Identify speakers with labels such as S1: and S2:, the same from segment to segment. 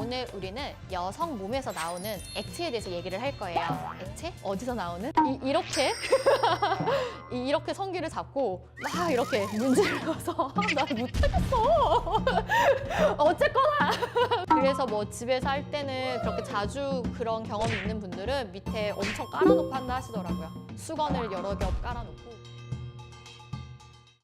S1: 오늘 우리는 여성 몸에서 나오는 액체에 대해서 얘기를 할 거예요. 액체? 어디서 나오는? 이렇게 이렇게 성기를 잡고 막 이렇게 문질러서 나 못하겠어. 어쨌거나 그래서 뭐 집에서 할 때는 그렇게 자주 그런 경험이 있는 분들은 밑에 엄청 깔아놓고 한다 하시더라고요. 수건을 여러 겹 깔아놓고.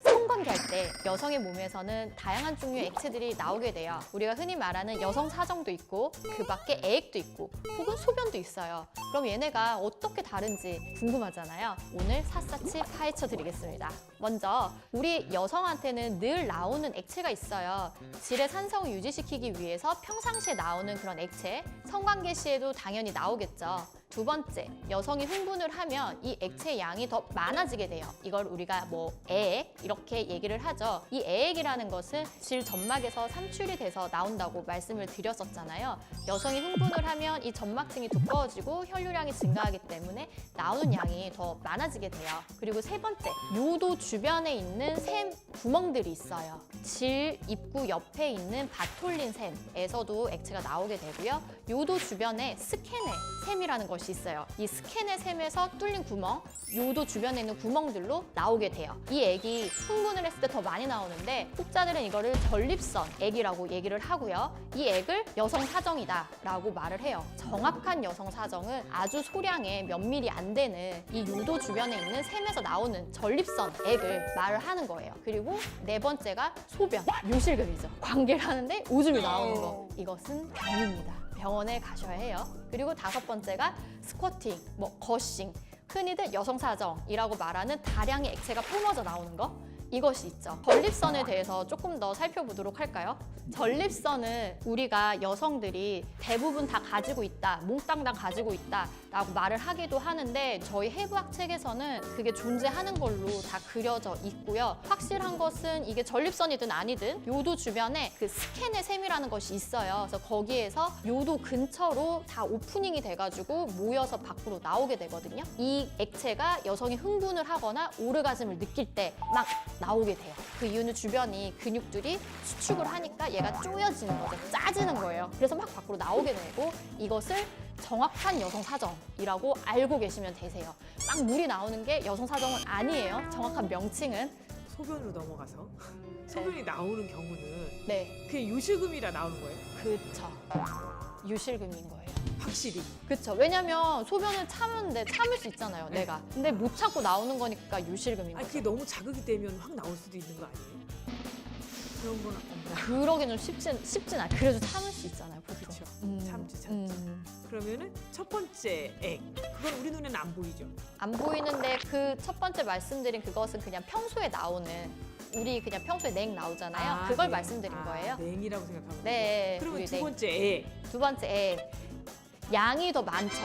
S1: 성관계 할 때 여성의 몸에서는 다양한 종류의 액체들이 나오게 돼요. 우리가 흔히 말하는 여성 사정도 있고 그 밖에 애액도 있고 혹은 소변도 있어요. 그럼 얘네가 어떻게 다른지 궁금하잖아요. 오늘 샅샅이 파헤쳐 드리겠습니다. 먼저 우리 여성한테는 늘 나오는 액체가 있어요. 질의 산성을 유지시키기 위해서 평상시에 나오는 그런 액체, 성관계 시에도 당연히 나오겠죠. 두 번째, 여성이 흥분을 하면 이 액체의 양이 더 많아지게 돼요. 이걸 우리가 뭐 애액 이렇게 얘기를 하죠. 이 애액이라는 것은 질 점막에서 삼출이 돼서 나온다고 말씀을 드렸었잖아요. 여성이 흥분을 하면 이 점막층이 두꺼워지고 혈류량이 증가하기 때문에 나오는 양이 더 많아지게 돼요. 그리고 세 번째, 요도 주변에 있는 샘 구멍들이 있어요. 질 입구 옆에 있는 바톨린 샘에서도 액체가 나오게 되고요. 요도 주변에 스케네 샘이라는 것이 있어요. 이 스케네 샘에서 뚫린 구멍, 요도 주변에 있는 구멍들로 나오게 돼요. 이 액이 흥분을 했을 때 더 많이 나오는데 혹자들은 이거를 전립선 액이라고 얘기를 하고요. 이 액을 여성 사정이다 라고 말을 해요. 정확한 여성 사정은 아주 소량의 몇 밀리 안 되는 이 요도 주변에 있는 샘에서 나오는 전립선 액을 말을 하는 거예요. 그리고 네 번째가 소변, 요실금이죠. 관계를 하는데 오줌이 나오는 거. 이것은 병입니다. 병원에 가셔야 해요. 그리고 다섯 번째가 스쿼팅, 뭐 거싱, 흔히들 여성사정이라고 말하는 다량의 액체가 뿜어져 나오는 거. 이것이 있죠. 전립선에 대해서 조금 더 살펴보도록 할까요? 전립선은 우리가 여성들이 대부분 다 가지고 있다, 몽땅 다 가지고 있다 라고 말을 하기도 하는데 저희 해부학 책에서는 그게 존재하는 걸로 다 그려져 있고요. 확실한 것은 이게 전립선이든 아니든 요도 주변에 그 스케네 샘이라는 것이 있어요. 그래서 거기에서 요도 근처로 다 오프닝이 돼가지고 모여서 밖으로 나오게 되거든요. 이 액체가 여성이 흥분을 하거나 오르가즘을 느낄 때 막 나오게 돼요. 그 이유는 주변이 근육들이 수축을 하니까 얘가 쪼여지는 거죠. 짜지는 거예요. 그래서 막 밖으로 나오게 되고 이것을 정확한 여성 사정이라고 알고 계시면 되세요. 막 물이 나오는 게 여성 사정은 아니에요. 정확한 명칭은.
S2: 소변으로 넘어가서 소변이 나오는 경우는
S1: 네,
S2: 그냥 요실금이라 나오는 거예요?
S1: 그쵸. 유실금인 거예요.
S2: 확실히.
S1: 그쵸. 왜냐면 소변을 참을 수 있잖아요, 내가. 근데 못 참고 나오는 거니까 유실금인
S2: 아니
S1: 거죠.
S2: 그게 너무 자극이 되면 확 나올 수도 있는 거 아니에요? 그런 건 없나?
S1: 그러기는 쉽진 않아요. 그래도 참을 수 있잖아요, 보통.
S2: 그렇죠. 참지. 그러면은 첫 번째 액. 그건 우리 눈에는 안 보이죠?
S1: 안 보이는데 그 첫 번째 말씀드린 그것은 그냥 평소에 나오는 우리 그냥 평소에 냉 나오잖아요. 그걸
S2: 네.
S1: 말씀드린 거예요.
S2: 냉이라고 생각하면
S1: 네.
S2: 그러면
S1: 우리
S2: 두
S1: 냉.
S2: 번째 액.
S1: 두 번째, 양이 더 많죠.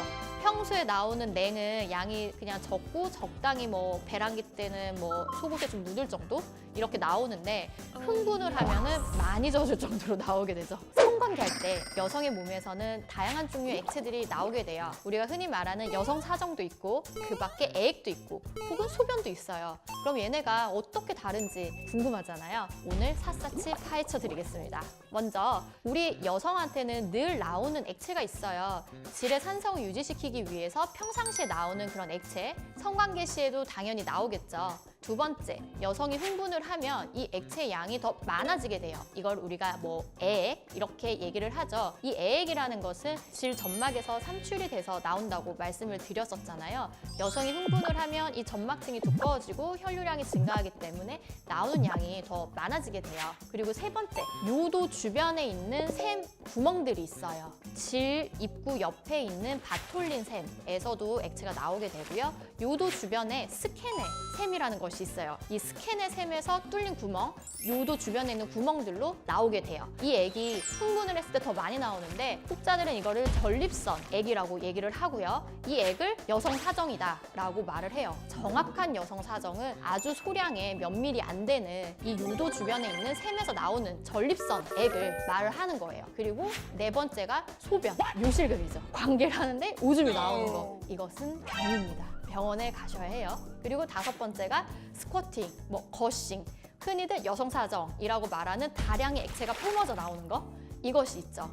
S1: 평소에 나오는 냉은 양이 그냥 적고 적당히 뭐 배란기 때는 뭐 속옷에 좀 묻을 정도 이렇게 나오는데 흥분을 하면은 많이 젖을 정도로 나오게 되죠. 성관계 할 때 여성의 몸에서는 다양한 종류의 액체들이 나오게 돼요. 우리가 흔히 말하는 여성 사정도 있고 그 밖에 애액도 있고 혹은 소변도 있어요. 그럼 얘네가 어떻게 다른지 궁금하잖아요. 오늘 샅샅이 파헤쳐 드리겠습니다. 먼저 우리 여성한테는 늘 나오는 액체가 있어요. 질의 산성을 유지시키기 위해서 평상시에 나오는 그런 액체, 성관계 시에도 당연히 나오겠죠. 두 번째, 여성이 흥분을 하면 이 액체의 양이 더 많아지게 돼요. 이걸 우리가 뭐 애액 이렇게 얘기를 하죠. 이 애액이라는 것은 질 점막에서 삼출이 돼서 나온다고 말씀을 드렸었잖아요. 여성이 흥분을 하면 이 점막층이 두꺼워지고 혈류량이 증가하기 때문에 나오는 양이 더 많아지게 돼요. 그리고 세 번째, 요도 주변에 있는 샘 구멍들이 있어요. 질 입구 옆에 있는 바톨린 샘에서도 액체가 나오게 되고요. 요도 주변에 스케네 샘이라는 것이 있어요. 이 스케네 샘에서 뚫린 구멍, 요도 주변에 있는 구멍들로 나오게 돼요. 이 액이 흥분을 했을 때 더 많이 나오는데 혹자들은 이거를 전립선 액이라고 얘기를 하고요. 이 액을 여성 사정이다 라고 말을 해요. 정확한 여성 사정은 아주 소량의 몇 밀리 안 되는 이 요도 주변에 있는 샘에서 나오는 전립선 액을 말을 하는 거예요. 그리고 네 번째가 소변, 요실금이죠. 관계를 하는데 오줌이 나오는 거. 이것은 병입니다. 병원에 가셔야 해요. 그리고 다섯 번째가 스쿼팅, 뭐 거싱, 흔히들 여성사정이라고 말하는 다량의 액체가 뿜어져 나오는 거. 이것이 있죠.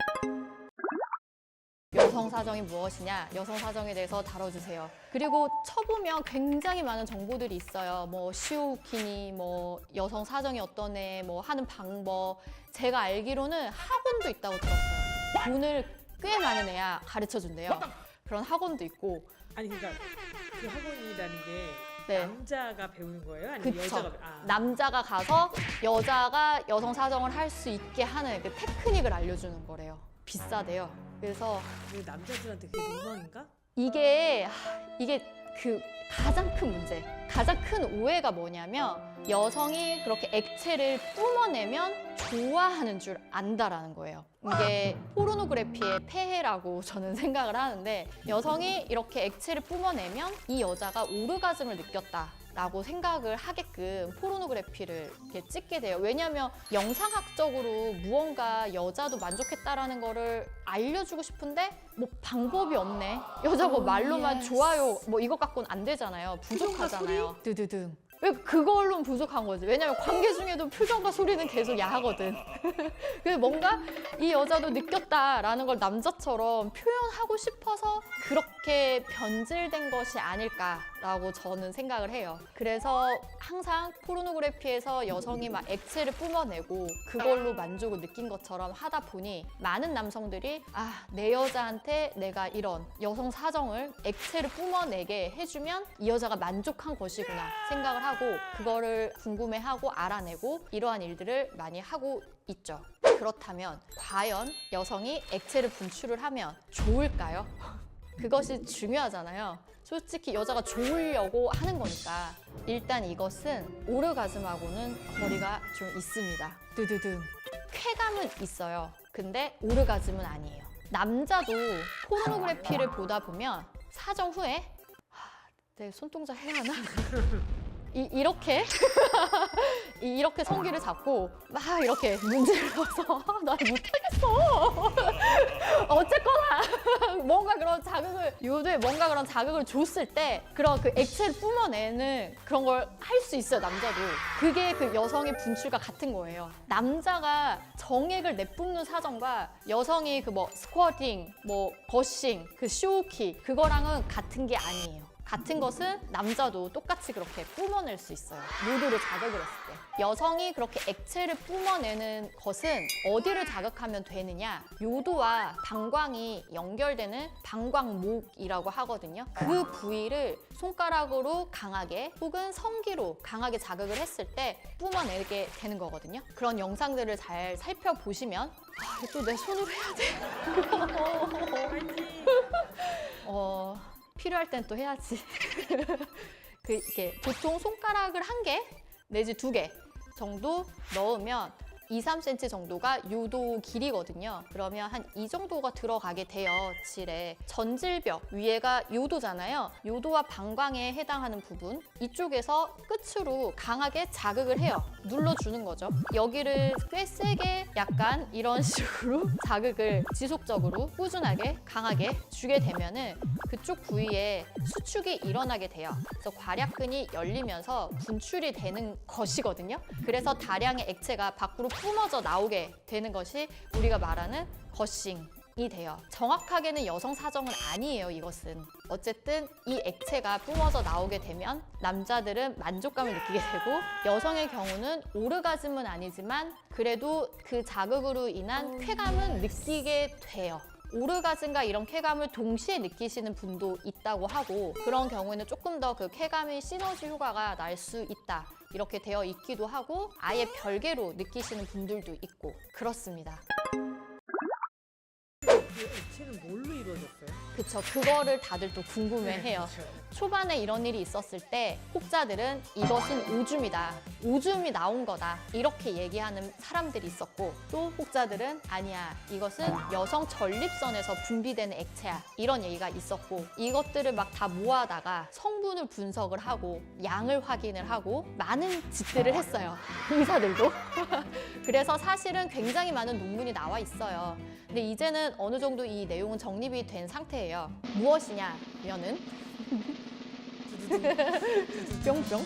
S1: 여성 사정이 무엇이냐, 여성 사정에 대해서 다뤄주세요. 그리고 쳐보면 굉장히 많은 정보들이 있어요. 뭐 시오키니, 뭐 여성 사정이 어떤 애, 뭐 하는 방법. 제가 알기로는 학원도 있다고 들었어요. 돈을 꽤 많은 애야 가르쳐 준대요. 그런 학원도 있고.
S2: 아니 그러니까 그 학원이라는 게
S1: 네.
S2: 남자가 배우는 거예요? 아니면
S1: 그쵸.
S2: 여자가? 아.
S1: 남자가 가서 여자가 여성 사정을 할 수 있게 하는 그 테크닉을 알려주는 거래요. 비싸대요. 그래서
S2: 그 남자들한테 그게 로망인가?
S1: 이게 그 가장 큰 문제, 가장 큰 오해가 뭐냐면 여성이 그렇게 액체를 뿜어내면 좋아하는 줄 안다라는 거예요. 이게 포르노그래피의 폐해라고 저는 생각을 하는데, 여성이 이렇게 액체를 뿜어내면 이 여자가 오르가즘을 느꼈다라고 생각을 하게끔 포르노그래피를 이렇게 찍게 돼요. 왜냐하면 영상학적으로 무언가 여자도 만족했다라는 거를 알려주고 싶은데 뭐 방법이 없네. 여자 뭐 말로만 좋아요 뭐 이것 갖고는 안 되잖아요. 부족하잖아요. 드드등. 왜 그걸로는 부족한 거지? 왜냐면 관계 중에도 표정과 소리는 계속 야하거든. 그래서 뭔가 이 여자도 느꼈다라는 걸 남자처럼 표현하고 싶어서 그렇게 변질된 것이 아닐까라고 저는 생각을 해요. 그래서 항상 포르노그래피에서 여성이 막 액체를 뿜어내고 그걸로 만족을 느낀 것처럼 하다 보니 많은 남성들이 내 여자한테 내가 이런 여성 사정을 액체를 뿜어내게 해주면 이 여자가 만족한 것이구나 생각을 하고 그거를 궁금해하고 알아내고 이러한 일들을 많이 하고 있죠. 그렇다면 과연 여성이 액체를 분출을 하면 좋을까요? 그것이 중요하잖아요. 솔직히 여자가 좋으려고 하는 거니까. 일단 이것은 오르가즘하고는 거리가 좀 있습니다. 드드등. 쾌감은 있어요. 근데 오르가즘은 아니에요. 남자도 포르노그래피를 보다 보면 사정 후에 내 손동작 해야 하나? 이렇게 이렇게 성기를 잡고 막 이렇게 문질러서 나 못하겠어. 어쨌거나 뭔가 그런 자극을 요도에 뭔가 그런 자극을 줬을 때 그런 그 액체를 뿜어내는 그런 걸 할 수 있어요. 남자도. 그게 그 여성의 분출과 같은 거예요. 남자가 정액을 내뿜는 사정과 여성이 그 뭐 스쿼팅, 뭐 버싱, 그 쇼키 그거랑은 같은 게 아니에요. 같은 것은 남자도 똑같이 그렇게 뿜어낼 수 있어요. 요도를 자극을 했을 때. 여성이 그렇게 액체를 뿜어내는 것은 어디를 자극하면 되느냐? 요도와 방광이 연결되는 방광목이라고 하거든요. 그 부위를 손가락으로 강하게 혹은 성기로 강하게 자극을 했을 때 뿜어내게 되는 거거든요. 그런 영상들을 잘 살펴보시면 또 내 손으로 해야 돼. 필요할 땐 또 해야지. 이렇게 보통 손가락을 1개 내지 2개 정도 넣으면 2, 3cm 정도가 요도 길이거든요. 그러면 한 이 정도가 들어가게 돼요, 질에. 전질벽 위에가 요도잖아요. 요도와 방광에 해당하는 부분 이쪽에서 끝으로 강하게 자극을 해요. 눌러주는 거죠. 여기를 꽤 세게 약간 이런 식으로 자극을 지속적으로 꾸준하게 강하게 주게 되면은 그쪽 부위에 수축이 일어나게 돼요. 그래서 괄약근이 열리면서 분출이 되는 것이거든요. 그래서 다량의 액체가 밖으로 뿜어져 나오게 되는 것이 우리가 말하는 거싱이 돼요. 정확하게는 여성 사정은 아니에요, 이것은. 어쨌든 이 액체가 뿜어져 나오게 되면 남자들은 만족감을 느끼게 되고 여성의 경우는 오르가즘은 아니지만 그래도 그 자극으로 인한 쾌감은 느끼게 돼요. 오르가즘과 이런 쾌감을 동시에 느끼시는 분도 있다고 하고 그런 경우에는 조금 더 그 쾌감의 시너지 효과가 날 수 있다. 이렇게 되어 있기도 하고 아예 별개로 느끼시는 분들도 있고 그렇습니다.
S2: 그 액체는 뭘로 이루어졌어요?
S1: 그쵸. 그거를 다들 또 궁금해해요.
S2: 그쵸.
S1: 초반에 이런 일이 있었을 때 혹자들은 이것은 오줌이다. 오줌이 나온 거다. 이렇게 얘기하는 사람들이 있었고 또 혹자들은 아니야. 이것은 여성 전립선에서 분비되는 액체야. 이런 얘기가 있었고 이것들을 막 다 모아다가 성분을 분석을 하고 양을 확인을 하고 많은 짓들을 했어요. 의사들도. 그래서 사실은 굉장히 많은 논문이 나와 있어요. 근데 이제는 어느 정도 이 내용은 정립이 된 상태예요. 무엇이냐면은 뿅뿅.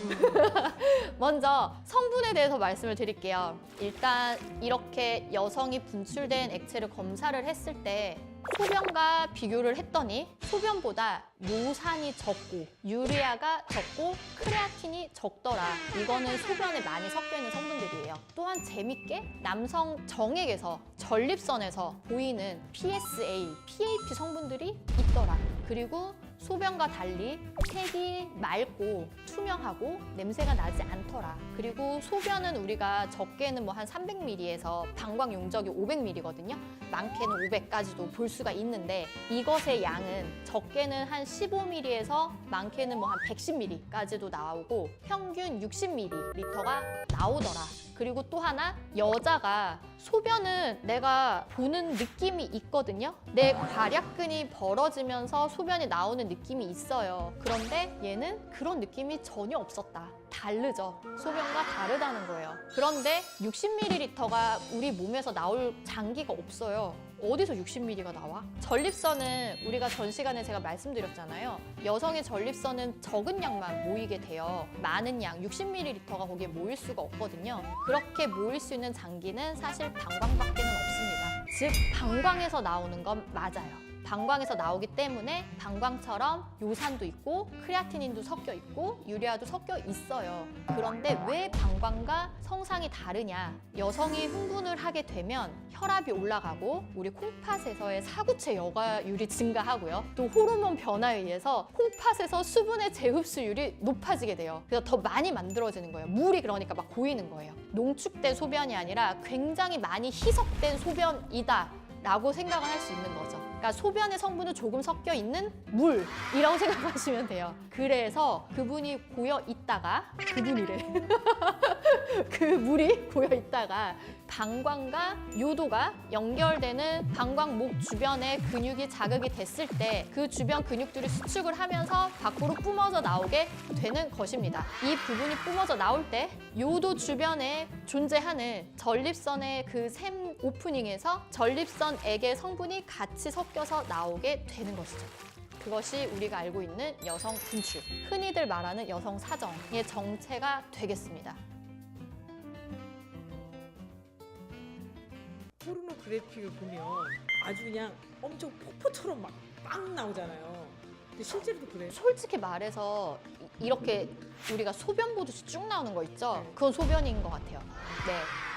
S1: 먼저 성분에 대해서 말씀을 드릴게요. 일단 이렇게 여성이 분출된 액체를 검사를 했을 때 소변과 비교를 했더니 소변보다 요산이 적고 유리아가 적고 크레아틴이 적더라. 이거는 소변에 많이 섞여 있는 성분들이에요. 또한 재밌게 남성 정액에서 전립선에서 보이는 PSA, PAP 성분들이 있더라. 그리고 소변과 달리 색이 맑고 투명하고 냄새가 나지 않더라. 그리고 소변은 우리가 적게는 뭐 한 300ml에서 방광 용적이 500ml거든요. 많게는 500까지도 볼 수가 있는데 이것의 양은 적게는 한 15ml에서 많게는 뭐 한 110ml까지도 나오고 평균 60ml가 나오더라. 그리고 또 하나, 여자가 소변은 내가 보는 느낌이 있거든요. 내 괄약근이 벌어지면서 소변이 나오는 느낌이 있어요. 그런데 얘는 그런 느낌이 전혀 없었다. 다르죠. 소변과 다르다는 거예요. 그런데 60ml가 우리 몸에서 나올 장기가 없어요. 어디서 60ml가 나와? 전립선은 우리가 전 시간에 제가 말씀드렸잖아요. 여성의 전립선은 적은 양만 모이게 돼요. 많은 양, 60ml가 거기에 모일 수가 없거든요. 그렇게 모일 수 있는 장기는 사실 방광밖에는 없습니다. 즉, 방광에서 나오는 건 맞아요. 방광에서 나오기 때문에 방광처럼 요산도 있고 크레아티닌도 섞여 있고 유리아도 섞여 있어요. 그런데 왜 방광과 성상이 다르냐? 여성이 흥분을 하게 되면 혈압이 올라가고 우리 콩팥에서의 사구체 여과율이 증가하고요. 또 호르몬 변화에 의해서 콩팥에서 수분의 재흡수율이 높아지게 돼요. 그래서 더 많이 만들어지는 거예요. 물이 그러니까 막 고이는 거예요. 농축된 소변이 아니라 굉장히 많이 희석된 소변이다 라고 생각을 할 수 있는 거죠. 그러니까 소변의 성분은 조금 섞여 있는 물이라고 생각하시면 돼요. 그래서 그분이 고여 있다가 그분이래. 그 물이 고여 있다가 방광과 요도가 연결되는 방광목 주변의 근육이 자극이 됐을 때 그 주변 근육들이 수축을 하면서 밖으로 뿜어져 나오게 되는 것입니다. 이 부분이 뿜어져 나올 때 요도 주변에 존재하는 전립선의 그 샘 오프닝에서 전립선액의 성분이 같이 섞여서 나오게 되는 것이죠. 그것이 우리가 알고 있는 여성 분출, 흔히들 말하는 여성 사정의 정체가 되겠습니다.
S2: 포르노그래픽을 보면 아주 그냥 엄청 폭포처럼 막 빵 나오잖아요. 근데 실제로도 그래요?
S1: 솔직히 말해서 이렇게 우리가 소변 보듯이 쭉 나오는 거 있죠?
S2: 네.
S1: 그건 소변인 것 같아요.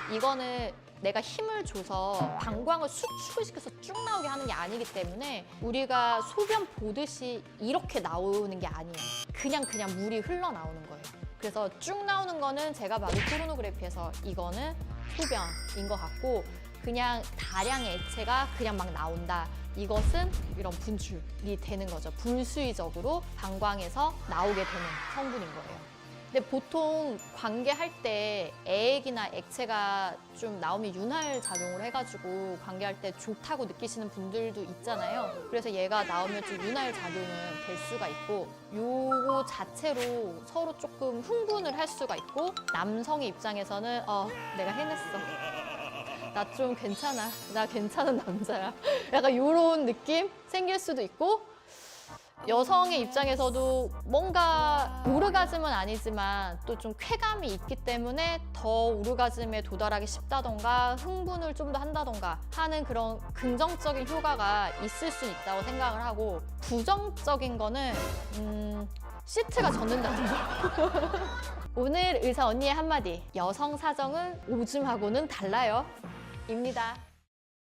S1: 네, 이거는 내가 힘을 줘서 방광을 수축을 시켜서 쭉 나오게 하는 게 아니기 때문에 우리가 소변 보듯이 이렇게 나오는 게 아니에요. 그냥 물이 흘러나오는 거예요. 그래서 쭉 나오는 거는 제가 봐도 포르노그래피에서 이거는 소변인 것 같고 그냥 다량의 액체가 그냥 막 나온다. 이것은 이런 분출이 되는 거죠. 불수의적으로 방광에서 나오게 되는 성분인 거예요. 근데 보통 관계할 때 애액이나 액체가 좀 나오면 윤활 작용을 해가지고 관계할 때 좋다고 느끼시는 분들도 있잖아요. 그래서 얘가 나오면 좀 윤활 작용은 될 수가 있고 요거 자체로 서로 조금 흥분을 할 수가 있고 남성의 입장에서는 내가 해냈어. 나 좀 괜찮아. 나 괜찮은 남자야. 약간 이런 느낌 생길 수도 있고 여성의 입장에서도 뭔가 오르가즘은 아니지만 또 좀 쾌감이 있기 때문에 더 오르가즘에 도달하기 쉽다던가 흥분을 좀 더 한다던가 하는 그런 긍정적인 효과가 있을 수 있다고 생각을 하고 부정적인 거는 시트가 젖는다는 거. 오늘 의사 언니의 한마디. 여성 사정은 오줌하고는 달라요. 입니다.